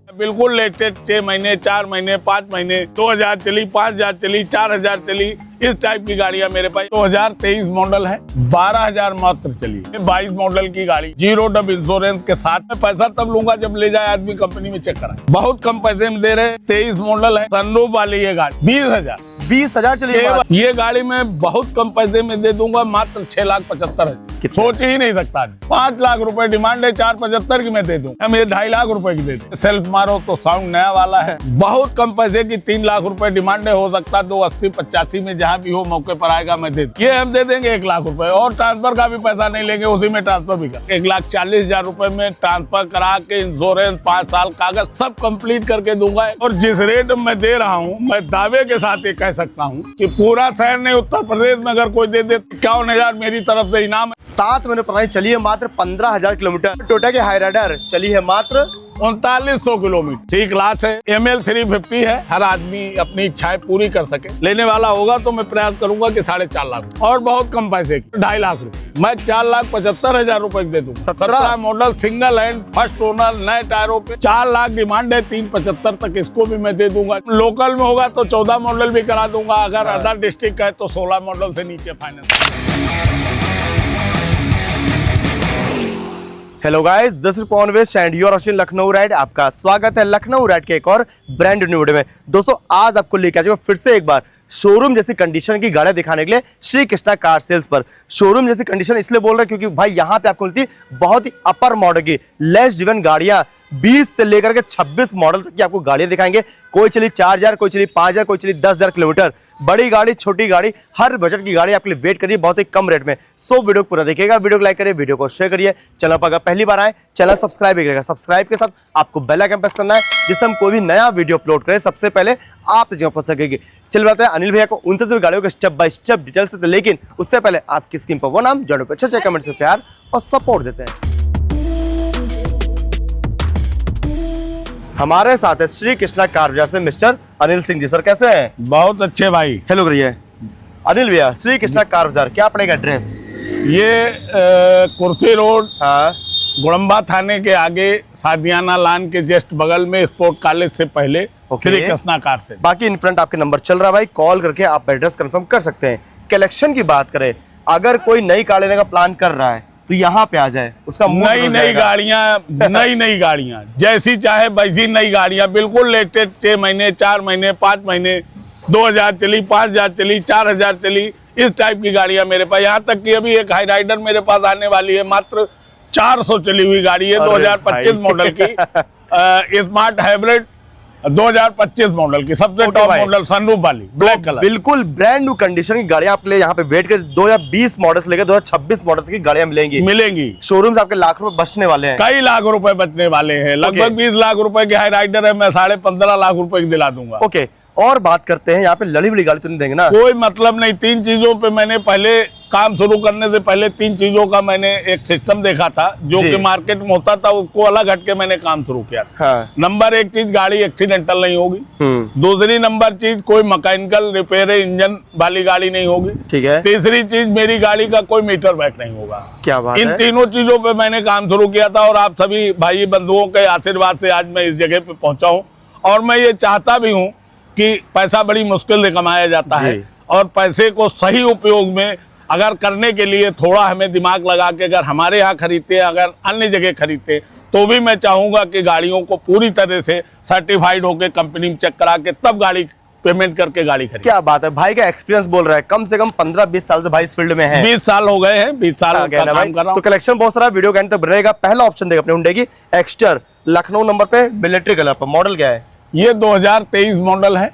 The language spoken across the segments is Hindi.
बिल्कुल लेटेस्ट 6 महीने 4 महीने 5 महीने 2000 चली 5000 चली 4000 चली इस टाइप की गाड़ियां मेरे पास 2023 मॉडल है 12000 मात्र चली 22 मॉडल की गाड़ी 0 डब इंश्योरेंस के साथ में। पैसा तब लूंगा जब ले जाए आदमी कंपनी में चेक कराए। बहुत कम पैसे में दे रहे 23 मॉडल है सनरूफ वाली ये गाड़ी 20,000 चली। ये गाड़ी में बहुत कम पैसे में दे दूंगा मात्र 6,75,000। सोच ही नहीं सकता 5 लाख रुपए डिमांड है 4,75 की मैं दे दूं। हम ये 2.5 लाख रुपए की दे दूं। सेल्फ मारो तो साउंड नया वाला है। बहुत कम पैसे की 3 लाख रुपए डिमांड है। हो सकता है 280-85 में जहां भी हो मौके पर आएगा मैं दे दूं। ये हम दे देंगे 1 लाख रुपए और ट्रांसफर का भी पैसा नहीं लेंगे उसी में ट्रांसफर भी कर 1,40,000 रुपए में ट्रांसफर करा के इंश्योरेंस 5 साल कागज सब कंप्लीट करके दूंगा। और जिस रेट में दे रहा हूँ मैं दावे के साथ ये कह सकता हूँ कि पूरा शहर नहीं उत्तर प्रदेश में अगर कोई दे 51,000 मेरी तरफ से इनाम है। 7 महीने पुरानी चली है मात्र 15,000 किलोमीटर। टोयोटा की हाई राइडर चली है मात्र 3900 किलोमीटर। सी क्लास है ML 350 है। हर आदमी अपनी इच्छाएं पूरी कर सके। लेने वाला होगा तो मैं प्रयास करूंगा कि 4.5 लाख और बहुत कम पैसे की 2.5 लाख रुपए मैं 4,75,000 रुपए दे दूँ। 17 model single hand first owner नए टायरों पे 4 लाख डिमांड है 3,75 तक इसको भी मैं दे दूंगा। लोकल में होगा तो 14 मॉडल भी करा दूंगा। अगर अदर डिस्ट्रिक्ट है तो 16 मॉडल से नीचे final. Hello guys, this is Pawan west and you are watching Lucknow ride. आपका स्वागत है लखनऊ राइड के एक और ब्रांड न्यू वीडियो में। दोस्तों आज आपको लेकर आ जाऊंगा फिर से एक बार शोरूम जैसी कंडीशन की गाड़ियां दिखाने के लिए श्री कृष्णा कार सेल्स पर। शोरूम जैसी कंडीशन इसलिए बोल रहे हैं क्योंकि भाई यहाँ पे आपको मिलती बहुत ही अपर मॉडल की लेस ड्रिवन गाड़ियां 20 से लेकर के 26 मॉडल तक की आपको गाड़ियां दिखाएंगे। कोई चली 4,000, कोई चली 5,000, कोई चली 10,000 किलोमीटर। बड़ी गाड़ी छोटी गाड़ी हर बजट की गाड़ी आपके लिए वेट करिए बहुत ही कम रेट में। सो वीडियो पूरा देखिएगा, वीडियो को लाइक करिए, वीडियो को शेयर करिए। चैनल पर अगर पहली बार आए चैनल सब्सक्राइब करिएगा। सब्सक्राइब के साथ आपको बेल आइकन प्रेस करना है जिससे हम कोई भी नया वीडियो अपलोड करें सबसे पहले आप तक पहुंच सकेगी। चल बात है अनिल भैया को उनसे सिर्फ गाड़ियों के स्टेप बाय स्टेप डिटेल्स देते, लेकिन उससे पहले आपकी स्क्रीन पर वो नाम जो पे अच्छे कमेंट से प्यार और सपोर्ट देते हैं। हमारे साथ है श्री कृष्णा कार बाजार से मिस्टर अनिल सिंह जी। सर कैसे हैं? बहुत अच्छे भाई। हेलो भैया। अनिल भैया श्री कृष्णा कार बाजार क्या पड़ेगा एड्रेस? ये कुर्सी रोड गुड़म्बा थाने के आगे सादियाना लान के जस्ट बगल में स्पोर्ट कॉलेज से पहले श्री कृष्णा कार से। बाकी इन फ्रंट आपके नंबर चल रहा है भाई, कॉल करके आप एड्रेस कंफर्म कर सकते हैं। कलेक्शन की बात करें, अगर कोई नई कार लेने का प्लान कर रहा है तो यहाँ पे आ जाए, उसका नई गाड़ियाँ जैसी चाहे वैसी नई गाड़ियाँ बिल्कुल लेटेस्ट 6 महीने 4 महीने 5 महीने 2000 चली 5000 चली 4000 चली इस टाइप की गाड़ियाँ मेरे पास। यहाँ तक कि अभी एक हाई राइडर मेरे पास आने वाली है मात्र 400 चली हुई गाड़ी है 2025 मॉडल की स्मार्ट हाइब्रिड 2025 मॉडल की सबसे टॉप मॉडल सनरूफ वाली ब्लैक कलर बिल्कुल ब्रांड न्यू कंडीशन की गाड़ियां आपके लिए यहाँ पे वेट कर 2020 मॉडल से लेकर 2026 मॉडल की गाड़ियां मिलेंगी। शोरूम से आपके लाख रुपए बचने वाले हैं। कई लाख रुपए बचने वाले हैं। लगभग 20 लाख रुपए की हाई राइडर है मैं 15.5 लाख रुपए की दिला दूंगा। ओके, और बात करते हैं यहाँ पे लड़ी बड़ी गाड़ी तो नहीं देंगे ना? कोई मतलब नहीं। 3 चीजों पे मैंने पहले काम शुरू करने से पहले 3 चीजों का मैंने एक सिस्टम देखा था जो कि मार्केट में होता था, उसको अलग हटके मैंने काम शुरू किया। नंबर 1 चीज गाड़ी एक्सीडेंटल नहीं होगी। दूसरी नंबर चीज कोई मैकेनिकल रिपेयर इंजन वाली गाड़ी नहीं होगी। ठीक है। तीसरी चीज मेरी गाड़ी का कोई मीटर बैक नहीं होगा। क्या बात है? इन तीनों चीजों पे मैंने काम शुरू किया था और आप सभी भाई बंधुओं के आशीर्वाद से आज मैं इस जगह पे पहुंचा हूँ। और मैं ये चाहता भी हूँ कि पैसा बड़ी मुश्किल से कमाया जाता है और पैसे को सही उपयोग में अगर करने के लिए थोड़ा हमें दिमाग लगा के अगर हमारे यहाँ खरीदते अगर अन्य जगह खरीदते तो भी मैं चाहूंगा कि गाड़ियों को पूरी तरह से सर्टिफाइड होकर कंपनी में चेक करा के तब गाड़ी पेमेंट करके गाड़ी खरीद। क्या बात है, भाई का एक्सपीरियंस बोल रहा है। कम से कम 15-20 साल से भाई इस फील्ड में है। 20 साल हो गए हैं। 20 साल का काम कर रहा हूं। तो कलेक्शन बहुत सारा वीडियो के अंत तक रहेगा। पहला ऑप्शन देगा अपने हुंडई की एक्स्टर लखनऊ नंबर पे मिलिट्री कलर पर। मॉडल क्या है? ये 2023 मॉडल है।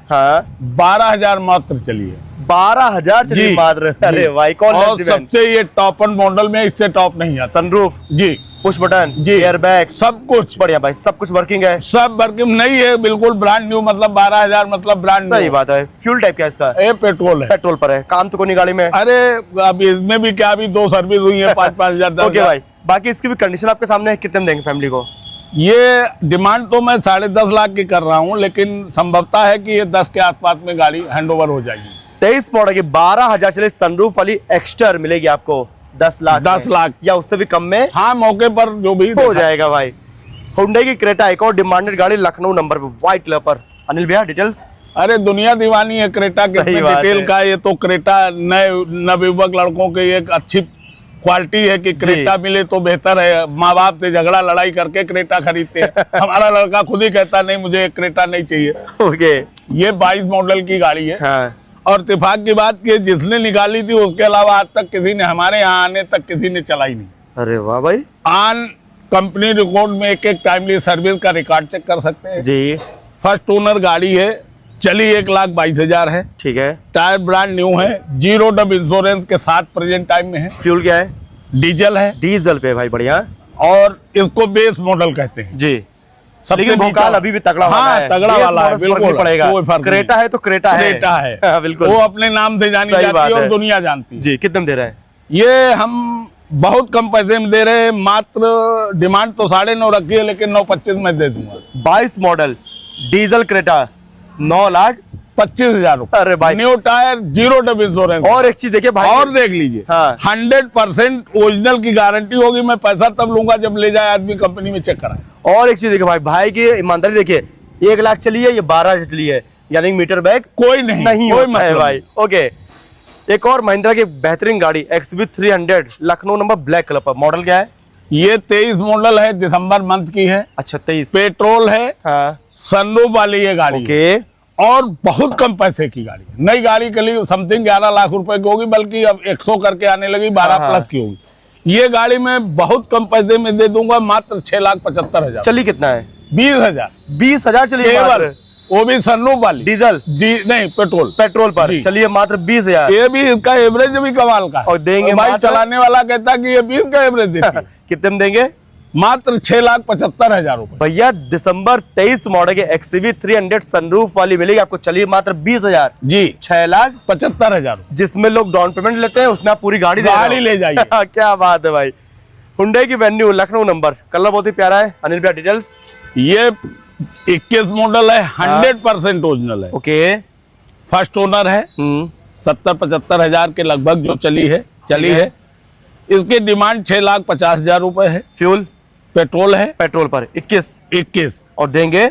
12,000 मात्र चली है। 12,000 चली मात्र। अरे भाई कौन? और सबसे ये टॉप एंड मॉडल में इससे टॉप नहीं है। सनरूफ जी, पुश बटन जी, एयर बैग सब कुछ बढ़िया भाई, सब कुछ वर्किंग है। सब वर्किंग नहीं है, बिल्कुल ब्रांड न्यू। मतलब 12,000 मतलब ब्रांड न्यू। सही बात है। फ्यूल टाइप क्या है इसका? ये पेट्रोल है। पेट्रोल पर है। काम तो कोई गाड़ी में? अरे अब इसमें भी क्या, अभी 2 सर्विस हुई है 5-5 हजार। ओके भाई, बाकी इसकी भी कंडीशन आपके सामने है। कितने देंगे फैमिली को? ये डिमांड तो मैं 10.5 लाख की कर रहा हूँ, लेकिन संभवता है कि ये 10 के आसपास में गाड़ी हैंडओवर हो जाएगी। 23 मॉडल की 12,000 चले सनरूफ वाली एक्स्टर मिलेगी आपको 10 लाख या उससे भी कम में। हाँ, मौके पर जो भी हो जाएगा भाई, हुंडई की क्रेटा एक और डिमांडेड गाड़ी लखनऊ नंबर पे, व्हाइट कलर पर। अनिल भैया डिटेल्स। अरे दुनिया दीवानी है क्रेटा के, सही बात डिटेल है। का। ये तो क्रेटा नए नवयुवक लड़कों की एक अच्छी क्वालिटी है कि क्रेटा मिले तो बेहतर है। माँ बाप से झगड़ा लड़ाई करके क्रेटा खरीदते हैं। हमारा लड़का खुद ही कहता नहीं मुझे एक क्रेटा नहीं चाहिए। ओके। ये 22 मॉडल की गाड़ी है। हाँ। और इत्तेफाक की बात कि जिसने निकाली थी उसके अलावा आज तक किसी ने, हमारे यहाँ आने तक किसी ने चलाई नहीं। अरे वाह भाई। आन कंपनी रिकॉर्ड में एक टाइमली सर्विस का रिकॉर्ड चेक कर सकते हैं जी। फर्स्ट ओनर गाड़ी है, चली 1,22,000 है। ठीक है। टायर ब्रांड न्यू है, 0 डब इंश्योरेंस के साथ प्रेजेंट टाइम में है। फ्यूल क्या है? डीजल है। डीजल पे भाई, बढ़िया। और इसको बेस मॉडल कहते हैं जी। सबसे लेकिन भोकाल नीचा। अभी भी तगड़ा वाला हाँ, है। तगड़ा बेस वाला है, मॉडल से फर्क बिल्कुल नहीं पड़ेगा। कोई फर्क क्रेटा नहीं। है तो क्रेटा है। क्रेटा है। हाँ, बिल्कुल। वो अपने नाम से जानी सही जाती बात है और है। दुनिया जानती है। जी। कितने में दे रहे हैं? ये हम बहुत कम पैसे में दे रहे हैं, मात्र डिमांड तो 9.5 रखी है, लेकिन 9.25 में दे दूंगा। 22 मॉडल डीजल क्रेटा 9,25,000 रुपए। अरे भाई। New tyre, 0 dub insurance. और एक चीज देखिए भाई, और देख लीजिए। हाँ। 100% ओरिजिनल की गारंटी होगी। मैं पैसा तब लूंगा जब ले जाए आदमी कंपनी में चेक कराए। और एक चीज देखिए भाई, भाई की ईमानदारी देखिए, 1 लाख चली है, ये 12 चली है, यानी मीटर बैग कोई नहीं नहीं कोई होता है मतलब भाई। ओके। एक और महिंद्रा की बेहतरीन गाड़ी XV300 Lucknow number, black colour पर। मॉडल क्या है? ये 23 मॉडल है, दिसंबर मंथ की है। अच्छा 23। पेट्रोल है, हाँ। सनरूफ वाली ये गाड़ी है। ओके। और बहुत कम पैसे की गाड़ी है। नई गाड़ी के लिए समथिंग 11 लाख रुपए की होगी, बल्कि अब 100 करके आने लगी, 12 हाँ। प्लस की होगी। ये गाड़ी मैं बहुत कम पैसे में दे दूंगा, मात्र 6,75,000। चली कितना है? 20,000 20,000 चली है केवल, मात्र। वो भी सनरूफ वाली। डीजल नहीं, पेट्रोल। पेट्रोल पर जी। चलिए मात्र 20,000। ये भी, इसका एवरेज भी कमाल का है। और देंगे भाई मात्र- चलाने वाला कहता कि ये 20 का एवरेज देती है। कितने में देंगे? मात्र 6,75,000 रुपए। भैया दिसंबर 23 मॉडल के XV300 सनरूफ वाली मिलेगी आपको, चलिए मात्र 20,000। जी। 6,75,000, जिसमें लोग डाउन पेमेंट लेते हैं, उसमें आप पूरी गाड़ी ले जाइए। क्या बात है भाई। हुंडई की वेन्यू लखनऊ नंबर, कलर बहुत ही प्यारा है। अनिल भैया डिटेल्स। ये 21 मॉडल है, 100% ओरिजिनल है। ओके। फर्स्ट ओनर है, 70-75,000 के लगभग जो चली है। इसकी डिमांड 6,50,000 रुपए है। फ्यूल पेट्रोल है, पेट्रोल पर 21 और देंगे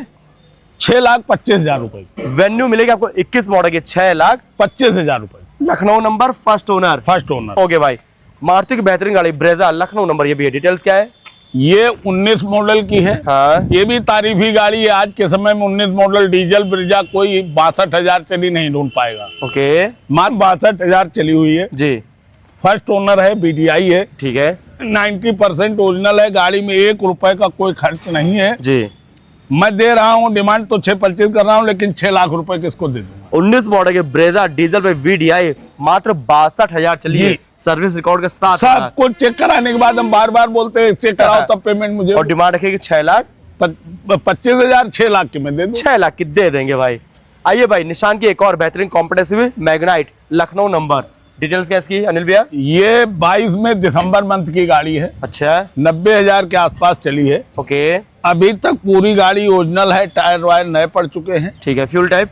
6,25,000 रुपए। वेन्यू मिलेगी आपको 21 मॉडल के 6,25,000 रुपए। Lucknow number, first owner. First owner. Okay भाई। मारुति की बेहतरीन गाड़ी ब्रेजा लखनऊ नंबर, ये भी है। डिटेल्स क्या है? ये 19 मॉडल की है। हाँ। ये भी तारीफी गाड़ी है। आज के समय में 19 मॉडल डीजल ब्रेजा कोई 62,000 चली नहीं ढूंढ पाएगा। ओके। मात्र 62,000 चली हुई है। जी। फर्स्ट ओनर है, BDI है। ठीक है। 90% ओरिजिनल है। गाड़ी में 1 रुपए का कोई खर्च नहीं है। जी। मैं दे रहा हूँ, डिमांड तो 6,25 कर रहा हूँ, लेकिन 6 लाख रुपए किसको दे दूंगा। 19 मॉडल के ब्रेजा डीजल पे VDI मात्र 62,000 चली है, जी। सर्विस रिकॉर्ड के साथ। सब कुछ चेक कराने के बाद हम बार बार बोलते हैं चेक कराओ तब पेमेंट मुझे। और डिमांड रखेगी 25,000 6 लाख की मैं दे दूं। 6 लाख की दे देंगे भाई। आइए भाई, निशान की एक और बेहतरीन competitive Magnite Lucknow number, details क्या इसकी अनिल भैया? ये 22 में दिसंबर मंथ की गाड़ी है। अच्छा। 90,000 के आसपास चली है। ओके। अभी तक पूरी गाड़ी ओरिजिनल है, टायर वायर नए पड़ चुके हैं। ठीक है। Fuel type?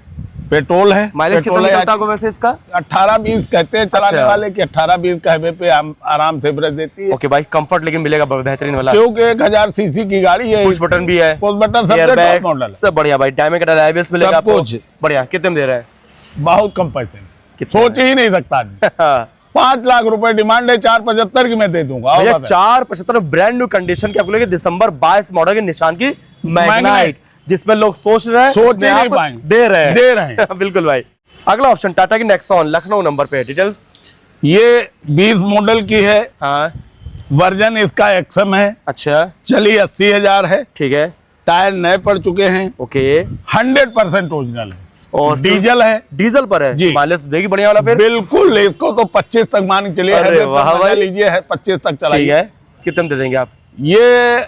पेट्रोल है। माइलेज कितना निकलता है वैसे इसका? 18-20 कहते हैं चलाने अच्छा। वाले कि 18-20 का हाईवे पे आराम से एवरेज देती है। ओके भाई, कंफर्ट लेकिन मिलेगा बेहतरीन वाला, क्योंकि 1000 सीसी की गाड़ी है। पुश बटन भी है, पुश बटन सब एयरबैग मॉडल है। सब बढ़िया भाई। डायमंड का डायबिल्स मिलेगा सब आपको। कुछ। बढ़िया। कितने में दे रहा है? बहुत कम पैसे में, कितना सोच ही नहीं सकता आदमी। 5 लाख रुपए डिमांड है, 4,75 की मैं दे दूंगा। और भैया बताएं। 4,75 ब्रांड न्यू कंडीशन की आपको लेके दिसंबर 22 मॉडल के निशान की मैग्नाइट, जिसमें लोग सोच रहे हैं, सोच उसमें ही नहीं आप पाएंगे। दे रहे हैं। बिल्कुल भाई। अगला ऑप्शन टाटा की नेक्सॉन लखनऊ नंबर पे, डिटेल्स। ये 20 मॉडल की है। हाँ। वर्जन इसका XM है। अच्छा। चलिए 80,000 है। ठीक है। टायर नए पड़ चुके हैं। ओके। 100% ओरिजिनल है। और डीजल है। डीजल पर है जी। माइलेज देगी बढ़िया वाला फिर? बिल्कुल, इसको तो 25 तक मान के चलिए। अरे हाईवे पर वाह मजा भाई। लीजिए, है 25 तक ठीक चलाइए। है। कितने में दे देंगे आप? ये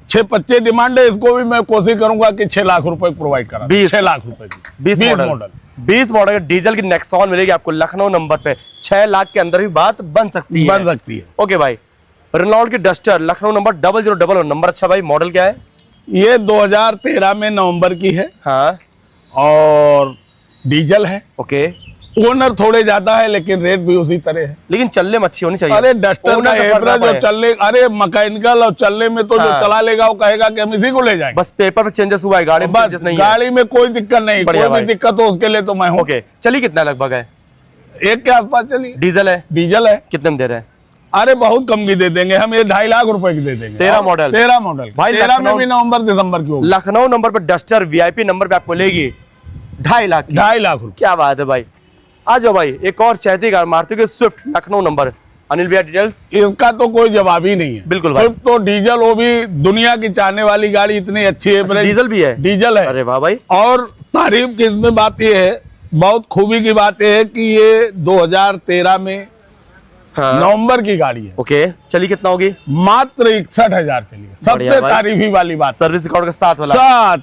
6,25 डिमांड है। इसको भी मैं कोशिश करूंगा कि 6 लाख रुपए प्रोवाइड करा। 20 6 लाख रुपए की 20 मॉडल 20 मॉडल के डीजल की नेक्सॉन मिलेगी आपको लखनऊ नंबर पे। 6 लाख के अंदर भी बात बन सकती है। बन सकती है। ओके भाई। रेनॉल्ट की डस्टर लखनऊ नंबर 0011 नंबर। अच्छा भाई, मॉडल क्या है? ये 2013 में नवंबर की है हाँ। और डीजल है। ओके। ओनर थोड़े ज्यादा है लेकिन रेट भी उसी तरह है। लेकिन चलने में अच्छी होनी चाहिए। अरे डस्टर का Owner एवरेज फर्क जो है। चलने, अरे मैकेनिकल और चलने में तो जो हाँ। चला लेगा वो कहेगा कि हम इसी को ले जाएंगे। बस पेपर पे चेंजेस हुआ है, गाड़ी में बस चेंजेस नहीं है। गाड़ी में कोई दिक्कत नहीं, बढ़िया कोई भाई। भी दिक्कत हो उसके लिए तो मैं हूँ। ओके, चलिए कितना लगभग है? 1 के आसपास चलिए। डीजल है? डीजल है। कितने में दे रहे हैं? अरे बहुत कम की दे देंगे हम, ये 2.5 लाख रुपए की दे देंगे। 13 मॉडल? 13 मॉडल भाई 13 में लखनऊ- भी नवंबर दिसंबर की होगी। लखनऊ नंबर पर डस्टर वीआईपी नंबर पे आपको लेगी 2.5 लाख की। 2.5 लाख रुपए। क्या बात है भाई। आ जाओ भाई, एक और चहती कार मारुति की स्विफ्ट लखनऊ नंबर। अनिल भैया डिटेल्स। इसका तो कोई जवाब ही नहीं है। बिल्कुल भाई। सिर्फ तो डीजल, वो भी दुनिया की चाहने वाली गाड़ी, इतनी अच्छी है। अच्छा, डीजल भी है? डीजल है। अरे वाह भाई। और तारीफ की इसमें बात यह है, बहुत खूबी की बात यह है कि ये 2013 में हाँ। नवंबर की गाड़ी है। ओके, चलिए कितना होगी? मात्र 61,000 चलिए। बढ़िया सबसे भाई। तारीफी वाली बात। सर्विस रिकॉर्ड के साथ वाला? साथ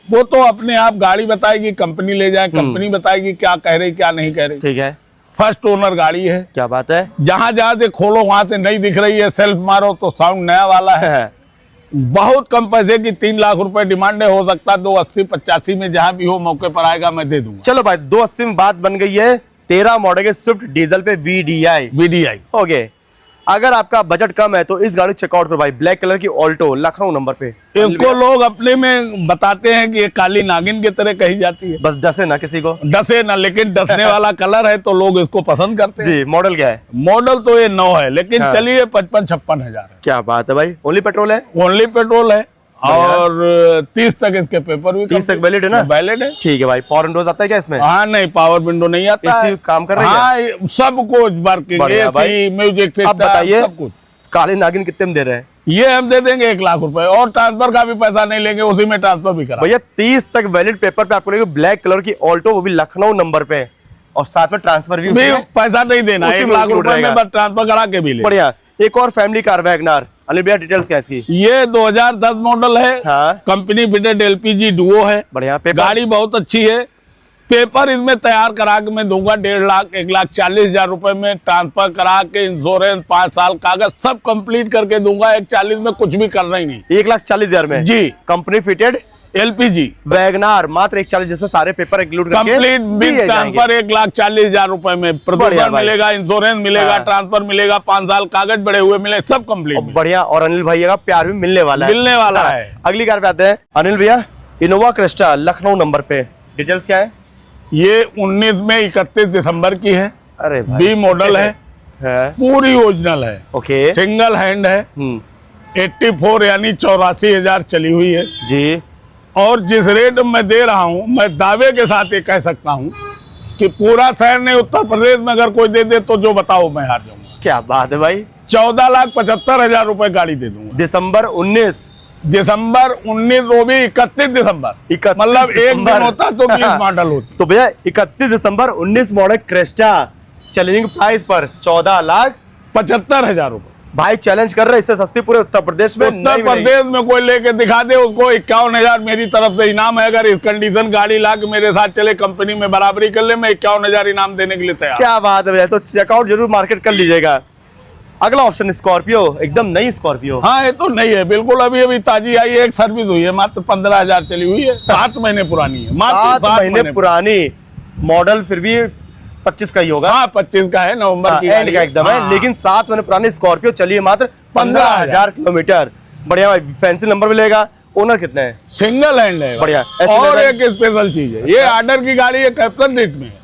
वो तो अपने आप गाड़ी बताएगी, कंपनी ले जाए, कंपनी बताएगी क्या कह रही क्या नहीं कह रही। ठीक है। फर्स्ट ओनर गाड़ी है। क्या बात है। जहां जहां से खोलो वहां से नहीं दिख रही है, सेल्फ मारो तो साउंड नया वाला है। बहुत कम पैसे की 3 लाख रुपए डिमांड है, हो सकता है 280-85 में जहां भी हो मौके पर आएगा मैं दे दूंगा। चलो भाई, 280 में बात बन गई है। 13 मॉडल के स्विफ्ट डीजल पे वीडीआई। वीडीआई ओके, अगर आपका बजट कम है तो इस गाड़ी चेकआउट करो भाई। ब्लैक कलर की ऑल्टो लखनऊ नंबर पे। इसको लोग अपने में बताते हैं कि ये काली नागिन की तरह कही जाती है। बस डसे ना किसी को। डसे ना, लेकिन डसने वाला कलर है तो लोग इसको पसंद करते हैं। जी, मॉडल क्या है? मॉडल तो ये 9 है, लेकिन हाँ। चलिए 55-56 हजार है। क्या बात है भाई। ओनली पेट्रोल है? ओनली पेट्रोल है और 30 तक इसके पेपर भी 30 तक वैलिड है ना? वैलिड है। ठीक है भाई। पावर विंडोज आता है क्या इसमें? हाँ नहीं, पावर विंडो नहीं आता है। AC काम कर रही है? हाँ, सब कुछ वर्किंग, बढ़िया भाई। एसी, म्यूजिक अब सिस्टम, बताइए, सब कुछ। काले नागिन कितने में दे रहे हैं? ये हम दे देंगे 1 लाख रुपए, और ट्रांसफर का भी पैसा नहीं लेंगे, उसी में ट्रांसफर भी करा। भैया 30 तक वैलिड पेपर पे आपको लेंगे ब्लैक कलर की ऑल्टो, वो भी लखनऊ नंबर पे, और साथ में ट्रांसफर भी उसी में। पैसा नहीं देना, उसी 1 में लाख include रुपए में रहेगा। बस ट्रांसफर करा के भी ले। बढ़िया। एक और फैमिली कार वैगनार। अनिल भैया डिटेल्स क्या है इसकी? ये 2010 मॉडल है। हाँ। कंपनी फिटेड एलपीजी डुओ है। बढ़िया। पेपर? गाड़ी बहुत अच्छी है। पेपर इसमें तैयार करा के मैं दूंगा 1.5 लाख, 1,40,000 रुपए में ट्रांसफर करा के, इंश्योरेंस 5 साल कागज सब कंप्लीट करके दूंगा। 1,40,000 में कुछ भी करना ही नहीं। 1,40,000 में? जी। कंपनी फिटेड एलपीजी वैगनार मात्र 1,40,000, जिसमें सारे पेपर इंक्लूड करके कंप्लीट बिल दिए ट्रांसफर जाएंगे। 1,40,000 रुपए में। बढ़िया प्रदूषण भाई। मिलेगा, इंश्योरेंस मिलेगा, हाँ। ट्रांसफर मिलेगा, 5 साल कागज बड़े हुए मिले, सब कंप्लीट बढ़िया। और अनिल भैया का प्यार भी मिलने वाला है। मिलने वाला है। अगली कार पे आते हैं। अनिल भैया, इनोवा क्रिस्टा लखनऊ नंबर पे। डिटेल्स क्या है? ये 19 में 31 दिसंबर की है। अरे भाई। बी मॉडल है, पूरी ओरिजिनल है, ओके। सिंगल हैंड है। 84 यानी 84,000 चली हुई है जी। और जिस रेट में दे रहा हूं, मैं दावे के साथ ये कह सकता हूं कि पूरा शहर ने, उत्तर प्रदेश में अगर कोई दे दे तो जो बताओ मैं हार जाऊंगा। क्या बात है भाई। 14,75,000 रुपए गाड़ी दे दूंगा। दिसंबर 19। दिसंबर 19, वो भी 31 दिसंबर। 31 मतलब एक दिन दिसंबर। होता तो 20 मॉडल होती। तो भैया 31 दिसंबर 19 मॉडल क्रेस्टा, चैलेंजिंग प्राइस पर 14,75,000 रुपए। भाई चैलेंज कर रहे हैं, इससे सस्ती पूरे उत्तर प्रदेश में उत्तर नहीं मिलेगी। प्रदेश में कोई लेके दिखा दे, उसको 51,000 मेरी तरफ से इनाम है। अगर इस कंडीशन गाड़ी ला के मेरे साथ चले, कंपनी में बराबरी कर ले, मैं 51,000 इनाम देने के लिए तैयार। क्या बात है भैया, तो चेकआउट जरूर मार्केट कर लीजिएगा। अगला ऑप्शन स्कॉर्पियो, एकदम नई स्कॉर्पियो। हाँ, ये तो नहीं है बिल्कुल, अभी अभी ताजी आई है, एक सर्विस हुई है, मात्र 15,000 चली हुई है, 7 महीने पुरानी है, मात्र 7 महीने पुरानी। मॉडल फिर भी 25 का ही होगा। हाँ, 25 का है, नवंबर की एंड गाड़ी का एकदम है। हाँ। लेकिन 7 महीने पुरानी स्कॉर्पियो चलिए मात्र 15,000 किलोमीटर। बढ़िया भाई, फैंसी नंबर मिलेगा। ओनर कितने हैं? सिंगल हैंड है। बढ़िया। और एक स्पेशल चीज है, ये ऑर्डर की गाड़ी है, कैप्टन सीट में है।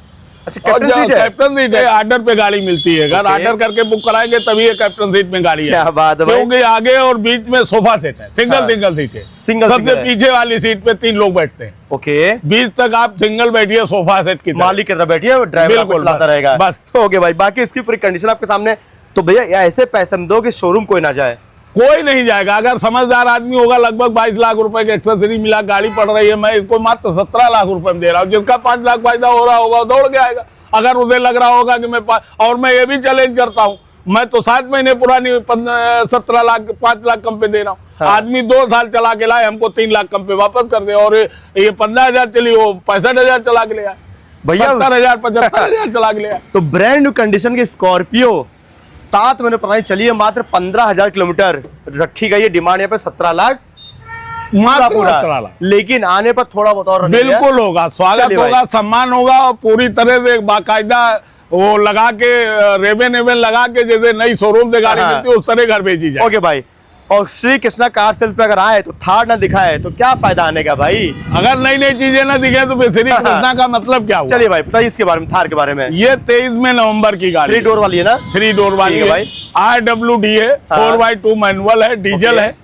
अच्छा, कैप्टन सीट है? कैप्टन सीट है, ऑर्डर पे गाड़ी मिलती है। अगर ओके। ऑर्डर करके बुक कराएंगे तभी ये कैप्टन सीट में गाड़ी है। क्या बात है भाई। क्योंकि आगे और बीच में सोफा सेट है, सिंगल हाँ। सिंगल सीट है। सिंगल सबसे सिंगल है। पीछे वाली सीट पे 3 लोग बैठते हैं, ओके। बीच तक आप सिंगल बैठिए सोफा सेट की तरह। मालिक की तरह बैठिए, ड्राइवर आपको बिल्कुल, चलाता बस, रहेगा। बस। ओके भाई, बाकी इसकी पूरी कंडीशन आपके सामने। तो भैया ऐसे पैसे में दो कि शोरूम कोई ना जाए। कोई नहीं जाएगा। अगर समझदार आदमी होगा, लगभग 22 लाख रुपए की एक्सेसरी मिला गाड़ी पड़ रही है, मैं इसको मात्र 17 लाख रुपए में दे रहा हूँ। जिसका 5 लाख फायदा हो रहा होगा दौड़ के आएगा। अगर उसे लग रहा होगा कि मैं और मैं ये भी चैलेंज करता हूँ, मैं तो 7 महीने पुरानी 17 लाख 5 लाख कम पे दे रहा हूँ। हाँ। आदमी 2 साल चला के लाए, हमको 3 लाख कम पे वापस कर दे, और ये 15,000 चली, वो 65,000 चला के ले आए, भैया 70,000 75,000 चला के ले आए। तो ब्रांड न्यू कंडीशन की स्कॉर्पियो 7 महीने पुरानी चलिए मात्र 15,000 किलोमीटर। रखी गई है डिमांड यहाँ पे 17 लाख मात्र 17 लाख। लेकिन आने पर थोड़ा बहुत और बिल्कुल होगा, स्वागत होगा, सम्मान होगा और पूरी तरह से बाकायदा वो लगा के रेबन एबन लगा के जैसे नई शोरूम से गाड़ी मिलती है उस तरह घर भेजी जाए। ओके भाई, और श्री कृष्णा कार सेल्स पे अगर आए तो थार ना दिखाए तो क्या फायदा आने का भाई? अगर नई नई चीजें ना दिखे तो फिर श्री कृष्णा का मतलब क्या हुआ? चलिए भाई बताइए इसके बारे में, थार के बारे में। ये 23 में नवंबर की गाड़ी 3 डोर वाली है ना? 3 डोर वाली है भाई। RWD है, 4x2 मैनुअल है, डीजल है,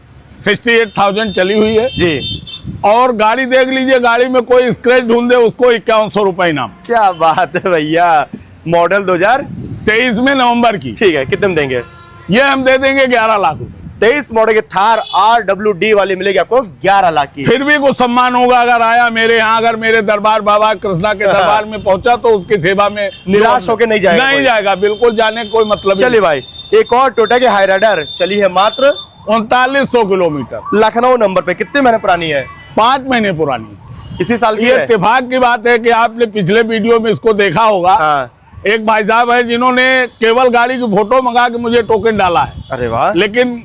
68,000 चली हुई है जी। और गाड़ी देख लीजिए, गाड़ी में कोई स्क्रैच ढूंढे उसको 5100 रुपए इनाम। क्या बात है भैया, मॉडल 2023 में नवंबर की। ठीक है, कितने में देंगे? ये हम दे देंगे 11 लाख रुपए। 23 मॉडल की थार RWD वाली मिलेगी आपको 11 लाख की। फिर भी कुछ सम्मान होगा अगर आया मेरे यहाँ, अगर मेरे दरबार बाबा कृष्णा के दरबार में पहुंचा तो उसकी सेवा में निराश होकर नहीं जाएगा? नहीं जाएगा, बिल्कुल जाने कोई मतलब। चलिए भाई, एक और टोयोटा की हाई राइडर चली है मात्र 3900 किलोमीटर, लखनऊ नंबर पे। कितने महीने पुरानी है? 5 महीने पुरानी। इसी साल की ये है? इत्तेफाक की बात है कि आपने पिछले वीडियो में इसको देखा होगा। हाँ। एक भाई साहब है जिन्होंने केवल गाड़ी की फोटो मंगा के मुझे टोकन डाला है। अरे वाह। लेकिन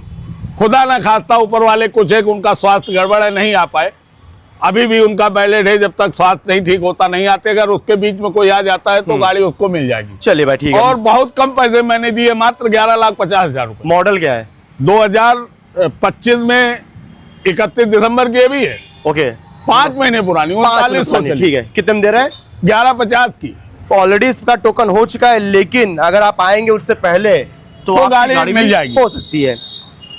खुदा ना खास्ता ऊपर वाले कुछ है कि उनका स्वास्थ्य गड़बड़ है, नहीं आ पाए। अभी भी उनका बैलेट है, जब तक स्वास्थ्य नहीं ठीक होता नहीं आते। अगर उसके बीच में कोई आ जाता है तो गाड़ी उसको मिल जाएगी। चलिए भाई ठीक है। और बहुत कम पैसे मैंने दिए, मात्र 11,50,000 रुपए। मॉडल क्या है? 2025 में 31 दिसंबर की भी है। ओके, 5 महीने पुरानी, 3900 चली। ठीक है, कितने में दे रहे हैं? 11,50 की। ऑलरेडी इसका टोकन हो चुका है, लेकिन अगर आप आएंगे उससे पहले तो आपकी गाड़ी मिल भी जाएगी। हो सकती है।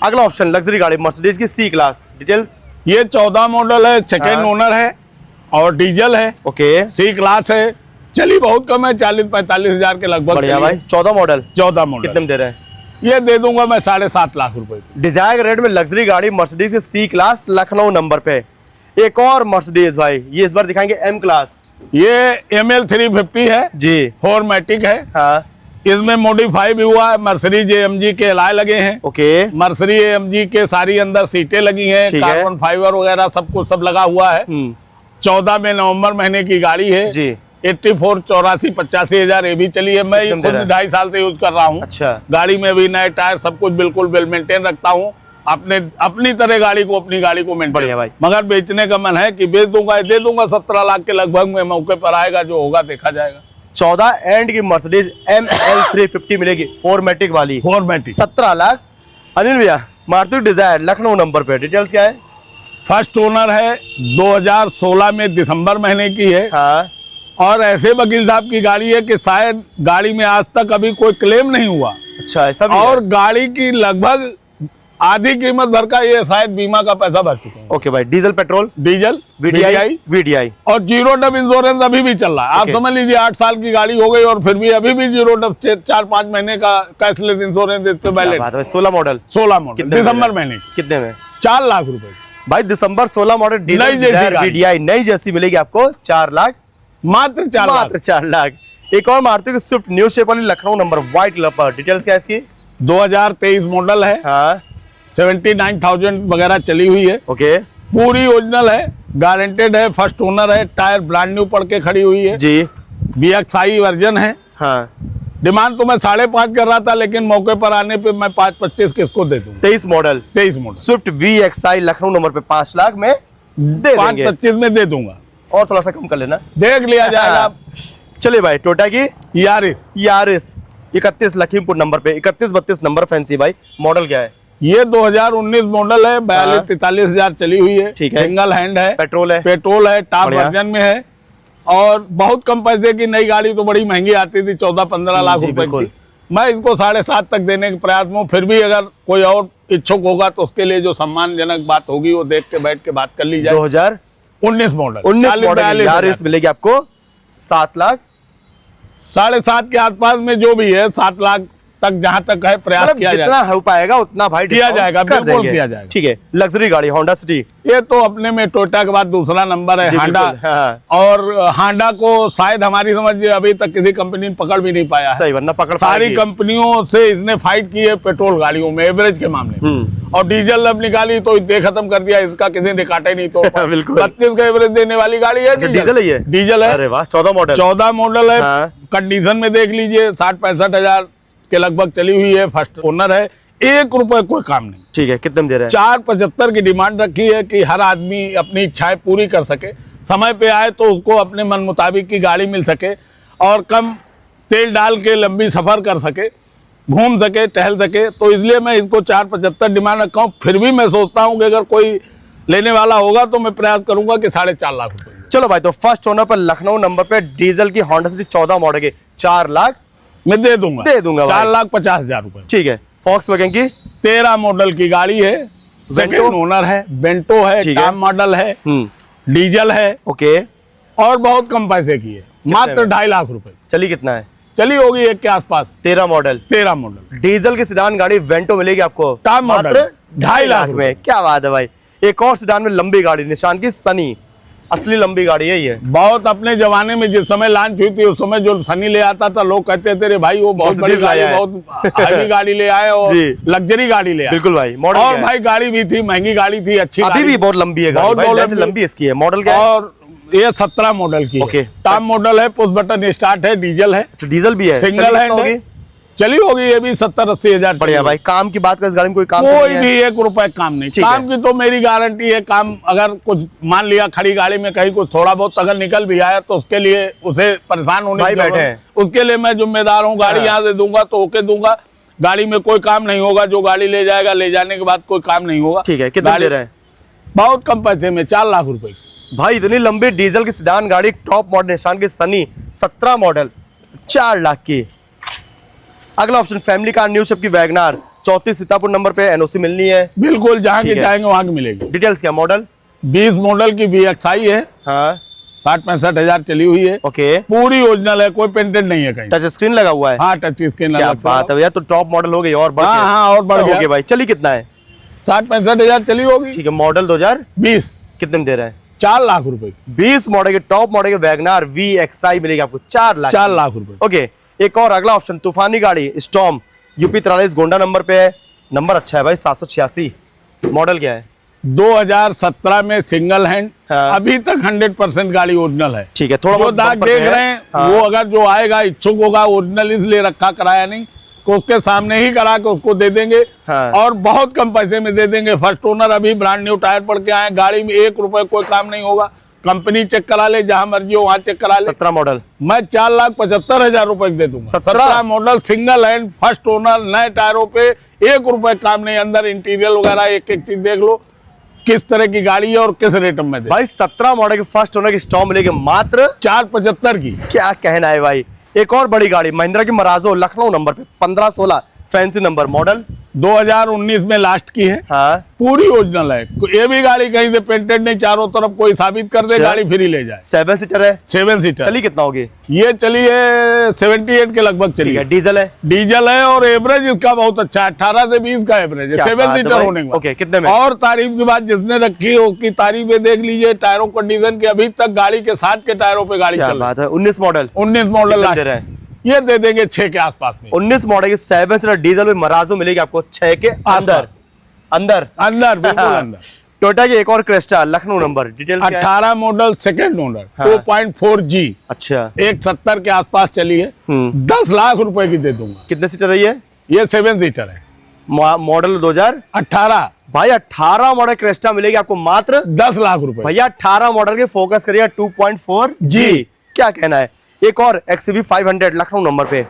अगला ऑप्शन लग्जरी गाड़ी मर्सिडीज की C क्लास, डिटेल्स। ये 14 मॉडल है, सेकेंड ओनर है और डीजल है, ओके, C क्लास है, चली बहुत कम है, 40-45 हजार के लगभग। बढ़िया भाई। 14 मॉडल, 14 मॉडल कितने में दे रहे हैं? ये दे दूंगा मैं 7.5 लाख रुपए। डिजायर रेट में लग्जरी गाड़ी मर्सिडीज की C क्लास लखनऊ नंबर पे। एक और मर्सिडीज भाई, ये इस बार दिखाएंगे M क्लास। ये ML 350 है जी, 4मैटिक है। हाँ, इसमें मॉडिफाई भी हुआ है, मर्सिडीज AMG के एलॉय लगे हैं। ओके, मर्सिडीज AMG के सारी अंदर सीटें लगी हैं, ठीक है। कार्बन फाइबर वगैरह सब कुछ सब लगा हुआ है। 14 में नवंबर महीने की गाड़ी है जी। 84, 84, 85 हजार ये भी चली है। मैं ये कितने खुद दे रहा 2.5 साल से यूज कर रहा हूँ। अच्छा, गाड़ी में भी नए टायर सब कुछ बिल्कुल वेल मेंटेन रखता हूँ। अपनी तरह अपनी गाड़ी को मेंटेन। बढ़िया भाई। मगर बेचने का मन है कि बेच दूंगा, दे दूंगा 17 लाख के लगभग में, मौके पर आएगा, जो होगा देखा जाएगा। 14 एंड की मर्सिडीज ML 350 मिलेगी 4मैटिक वाली, 4मैटिक 17 लाख। अनिल भैया, मारुति डिजायर लखनऊ नंबर पे, डिटेल्स क्या है? फर्स्ट ओनर है, 2016 में दिसंबर महीने की है। हाँ, और ऐसे वकील साहब की गाड़ी है कि शायद गाड़ी में आज तक अभी कोई क्लेम नहीं हुआ। अच्छा, ऐसा भी और है? गाड़ी की लगभग आधी कीमत भर का ये शायद बीमा का पैसा भर चुके हैं। ओके भाई, डीजल पेट्रोल डीजल VDI और जीरो डब इंश्योरेंस अभी भी चल रहा है। आप समझ लीजिए 8 साल की गाड़ी हो गई और फिर भी अभी भी जीरो डब 4-5 महीने का कैशलेस इंश्योरेंस इस पे वैलिड। 16 मॉडल, 16 मॉडल दिसंबर महीने कितने में? 4 लाख रुपए भाई दिसंबर 16 मॉडल डीजल VDI नई जैसी मिलेगी आपको 4 लाख, मात्र 4 लाख। एक और मारुति की स्विफ्ट न्यू शेप वाली लखनऊ नंबर व्हाइट कलर पर, डिटेल्स क्या है इसकी? 2023 मॉडल है। हाँ, 79,000 वगैरह चली हुई है। ओके, पूरी ओरिजिनल है, गारंटेड है, फर्स्ट ओनर है, टायर ब्रांड न्यू पड़ के खड़ी हुई है जी। BXI वर्जन है। हाँ, डिमांड तो मैं 5.5 कर रहा था, लेकिन मौके पर आने पे मैं 5.25 किसको दे दूं। 23 model, 23 model Swift VXI Lucknow number पे 5 लाख में दे देंगे। 5.25 में दे दूंगा, और थोड़ा सा कम कर लेना, देख लिया जाएगा। चलिए भाई, टोयोटा की यारिस 31 लखीमपुर नंबर पे, 31-32 नंबर फैंसी भाई। मॉडल क्या है? ये 2019 मॉडल है, 42-43 हजार चली हुई है। ठीक है, सिंगल हैंड है, पेट्रोल है, टॉप वर्जन में है। और बहुत कम पैसे की नई गाड़ी तो बड़ी महंगी आती थी, 14-15 लाख रुपए की। मैं इसको 7.5 तक देने के प्रयास में हूँ। फिर भी अगर कोई और इच्छुक होगा तो उसके लिए जो सम्मानजनक बात होगी वो देख के बैठ के बात कर ली जाए। 2019 मॉडल यारिस मिलेगी आपको 7 लाख, 7.5 के आसपास में, जो भी है 7 लाख तक जहां तक है प्रयास किया जितना हो पाएगा उतना भाई किया जाएगा, कर बिल्कुल देंगे। किया जाएगा। ठीक है, लग्जरी गाड़ी होंडा सिटी, ये तो अपने में टोयोटा के बाद दूसरा नंबर है, हांडा। हाँ। और हांडा को शायद हमारी समझ अभी तक किसी कंपनी ने पकड़ भी नहीं पाया है। सही, वरना पकड़ सारी कंपनियों से इसने फाइट की है पेट्रोल गाड़ियों में एवरेज के मामले में। और डीजल अब निकाली तो दे खत्म कर दिया, इसका किसी ने काटा ही नहीं। तो 32 का एवरेज देने वाली गाड़ी है। डीजल है। अरे वाह, 14 मॉडल है। कंडीशन में देख लीजिए, 60-65 हजार के लगभग चली हुई है। फर्स्ट ओनर है, 1 रुपए कोई काम नहीं। ठीक है, कितने में दे रहे हैं? 475 की डिमांड रखी है कि हर आदमी अपनी इच्छाएं पूरी कर सके, समय पे आए तो उसको अपने मन मुताबिक की गाड़ी मिल सके और कम तेल डाल के लंबी सफर कर सके, घूम सके, टहल सके। तो इसलिए मैं इसको 475 डिमांड रखा हूँ। फिर भी मैं सोचता हूँ कि अगर कोई लेने वाला होगा तो मैं प्रयास करूंगा कि 4.5 लाख रुपए। चलो भाई, तो फर्स्ट ओनर पर लखनऊ नंबर पे डीजल की होंडा सिटी 14 मॉडल के 4 लाख मैं दे दूंगा। 4,50,000 रुपए। ठीक है। फॉक्सवैगन की 13 मॉडल की गाड़ी है, सेकंड ओनर है, बेंटो है, टॉप मॉडल है, डीजल है, ओके, और बहुत कम पैसे की है, मात्र 2.5 लाख रुपए। चली कितना है? चली होगी 1 के आसपास। 13 मॉडल डीजल की सेडान गाड़ी वेंटो मिलेगी आपको टॉप मॉडल 2.5 लाख में। क्या बात है भाई। एक और सेडान में लंबी गाड़ी, निशान की सनी, असली लंबी गाड़ी है ये। बहुत अपने जमाने में जिस समय लॉन्च हुई थी उस समय जो सनी ले आता था, लोग कहते थे रे भाई वो बहुत बड़ी गाड़ी, बहुत हैवी गाड़ी ले आए और लग्जरी गाड़ी ले आए। बिल्कुल भाई। मॉडल और भाई गाड़ी भी थी, महंगी गाड़ी थी, अच्छी अभी भी बहुत लंबी है, बहुत लंबी इसकी है। मॉडल क्या है? और ये 17 मॉडल की है, टॉप मॉडल है, पुश बटन स्टार्ट है, डीजल है। डीजल भी है, सिंगल हैंड चली होगी ये भी 70-80 हजार। बढ़िया भाई। काम की बात कर, इस गाड़ी में कोई काम कोई भी 1 रुपए काम नहीं। काम की तो मेरी गारंटी है। काम अगर कुछ मान लिया खड़ी गाड़ी में कहीं कुछ थोड़ा बहुत अगर निकल भी आया तो उसके लिए उसे परेशान होने की जरूरत नहीं, उसके लिए मैं जिम्मेदार हूँ। गाड़ी यहाँ से दूंगा तो ओके दूंगा, गाड़ी में कोई काम नहीं होगा। जो गाड़ी ले जाएगा, ले जाने के बाद कोई काम नहीं होगा। ठीक है। कितना दे रहे हैं? बहुत कम पैसे में 4 लाख रुपए भाई। इतनी लंबी डीजल की सेडान गाड़ी, टॉप मॉडल, निशान की सनी, 17 मॉडल, 4 लाख की। अगला option family car new shape की वैगनार, 34 सीतापुर नंबर पे एनओसी मिलनी है। बिल्कुल, जहाँ की चाहेंगे वहाँ की मिलेगी। डिटेल्स क्या? मॉडल 20 मॉडल की VXI है। हाँ। 60-65 हजार चली हुई है। ओके। पूरी ओरिजिनल है, कोई पेंटेड नहीं है कहीं। टच स्क्रीन लगा हुआ है? हाँ, टच स्क्रीन लगा। बात है भैया, तो टॉप मॉडल हो गई और बढ़ गया। हाँ, और बढ़ गया भाई। चली कितना है? 60-65 हजार चली होगी। ठीक है। मॉडल 2020 कितने में दे रहे हैं? 4 लाख रुपए। 20 मॉडल के टॉप मॉडल के वैगनार VXI मिलेगी आपको 4 लाख रुपए। ओके। एक और अगला ऑप्शन तूफानी गाड़ी, स्टॉर्म, यूपी 43 गोंडा नंबर पे है। नंबर अच्छा है भाई, 786। मॉडल क्या है? 2017 में सिंगल हैंड। हाँ। अभी तक 100% गाड़ी ओरिजिनल है। ठीक है। थोड़ा बहुत दाग देख रहे हैं। हाँ। वो अगर जो आएगा इच्छुक होगा, ओरिजिनल इसलिए रखा कराया नहीं को उसके सामने ही करा के उसको दे देंगे। हाँ। और बहुत कम पैसे में दे देंगे। फर्स्ट ओनर, अभी ब्रांड न्यू टायर पड़ के आए, गाड़ी में 1 रुपए कोई काम नहीं होगा। कंपनी चेक करा ले, जहां मर्जी हो वहां चेक करा ले। 17 मॉडल मैं 4,75,000 रुपए दे दूंगा। 17 model single hand, first owner, नए टायरों पे, 1 रुपए काम नहीं। अंदर इंटीरियर वगैरह एक एक चीज देख लो किस तरह की गाड़ी है और किस रेट में दे। भाई 17 मॉडल की फर्स्ट ओनर की स्टॉर्म मिलेगी मात्र 475 की। क्या कहना है भाई। एक और बड़ी गाड़ी महिंद्रा की मराजो, लखनऊ नंबर पे, 1516 फैंसी नंबर, मॉडल 2019 में लास्ट की है। हाँ। पूरी ओरिजिनल है। ये भी गाड़ी कहीं से पेंटेड नहीं, चारों तरफ कोई साबित कर दे, गाड़ी फ्री ले जाए। 7 सीटर है। 7 सीटर। चली कितना होगी? ये चली है 78 के लगभग चली है। डीजल है? डीजल है और एवरेज इसका बहुत अच्छा है, 18 से 20 का एवरेज है, 7 सीटर होने के बाद। ओके। कितने में? और तारीफ की बात जिसने रखी है उसकी तारीफें देख लीजिए। टायरों कंडीशन की, अभी तक गाड़ी के साथ के टायरों पे गाड़ी चल रही है। 19 मॉडल। 19 मॉडल ये दे देंगे 6 के आसपास में। 19 मॉडल की 7 सीटर डीजल में मराजो मिलेगी आपको 6 के अंदर। अंदर बिल्कुल अंदर। टोयोटा की एक और Cresta, Lucknow number, details 18 model, second owner, 2.4G। अच्छा। 170 के आसपास चली है। 10 लाख रुपए की दे दूंगा। कितने सीटर है ये? 7 सीटर है। मॉडल 2018। भाई 18 मॉडल क्रेस्टा मिलेगी आपको मात्र 10 लाख रुपए। भैया 18 मॉडल के फोकस करिए 2.4G। क्या कहना है। एक और XUV 500 लखनऊ नंबर पे,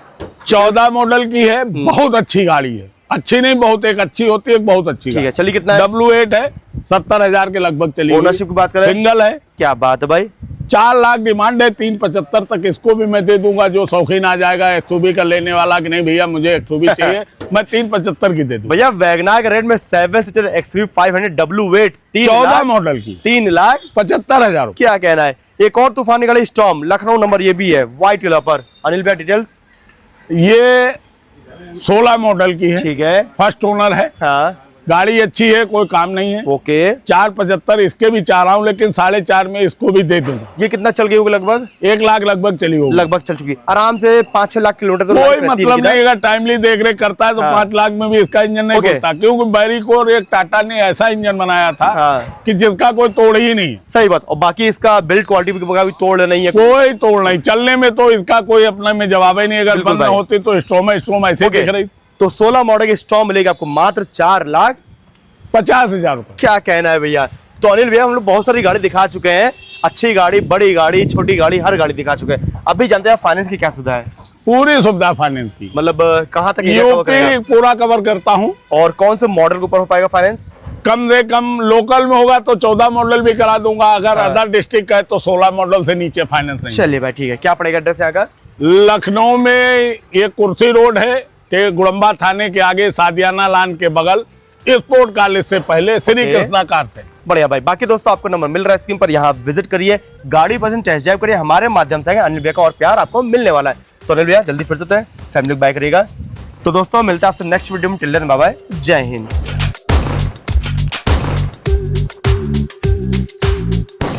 14 मॉडल की है। बहुत अच्छी गाड़ी है, अच्छी नहीं बहुत, एक अच्छी होती है, एक बहुत अच्छी। ठीक है। चली कितना है? W8 है, 70,000 के लगभग चली। ओनरशिप की बात करें, सिंगल है। क्या बात है भाई। 4 लाख डिमांड है, 375 तक इसको भी मैं दे दूंगा। जो शौकीन आ जाएगा XUV का लेने वाला कि नहीं भैया मुझे XUV चाहिए, मैं 375 की दे दूंगा। भैया वैगनार के रेट में 7 सीटर XUV 500 W8 14 मॉडल की 3,75,000। क्या कहना है। एक और तूफानी गाड़ी स्टॉर्म, लखनऊ नंबर, ये भी है, व्हाइट कलर पर। अनिल भैया डिटेल्स? ये 16 मॉडल की है। ठीक है। फर्स्ट ओनर है। हाँ। गाड़ी अच्छी है, कोई काम नहीं है। ओके। 475 इसके भी चाह रहा हूँ, लेकिन 4.5 में इसको भी दे दूंगा। ये कितना चल गई होगी? लगभग 1 लाख लगभग चली होगी। लगभग चल चुकी आराम से 5-6 लाख किलोमीटर। तो कोई मतलब नहीं, अगर टाइमली देख रेख करता है तो 5 लाख में भी इसका इंजन नहीं खोलता। क्योंकि बैरिक और एक टाटा ने ऐसा इंजन बनाया था कि जिसका कोई तोड़ ही नहीं। सही बात। और बाकी इसका बिल्ड क्वालिटी भी तोड़ नहीं है, कोई तोड़ नहीं। चलने में तो इसका कोई अपने में जवाब ही नहीं। अगर बंद होती तो स्टोम ऐसे दिख रही। तो 16 मॉडल की स्टॉर्म मिलेगी आपको मात्र 4,50,000 रुपए। क्या कहना है भैया। तो अनिल भैया हम लोग बहुत सारी गाड़ी दिखा चुके हैं, अच्छी गाड़ी, बड़ी गाड़ी, छोटी गाड़ी, हर गाड़ी दिखा चुके हैं। अभी जानते हैं फाइनेंस की क्या सुविधा है? पूरी सुविधा फाइनेंस की, मतलब कहाँ तक एरिया कवर करेगा? यूपी पूरा कवर करता हूँ। और कौन से मॉडल के ऊपर हो पाएगा फाइनेंस? कम से कम लोकल में होगा तो 14 मॉडल भी करा दूंगा, अगर अदर डिस्ट्रिक्ट का है तो 16 मॉडल से नीचे फाइनेंस नहीं। चलिए भाई ठीक है। क्या पड़ेगा एड्रेस यहाँ का? लखनऊ में एक कुर्सी रोड है, गुड़म्बा थाने के आगे, सादियाना लान के बगल, स्पोर्ट कॉलेज से पहले, श्री कृष्णा कार से। बढ़िया भाई। बाकी दोस्तों आपको नंबर मिल रहा है स्क्रीन पर, यहाँ विजिट करिए, गाड़ी पसंद टेस्ट ड्राइव करिए। हमारे माध्यम से अनिल भैया का और प्यार आपको मिलने वाला है। तो अनिल भैया जल्दी फिर से फैमिली बाय करिएगा। तो दोस्तों मिलता है आपसे नेक्स्ट वीडियो में। टिल देन बाय बाय, जय हिंद।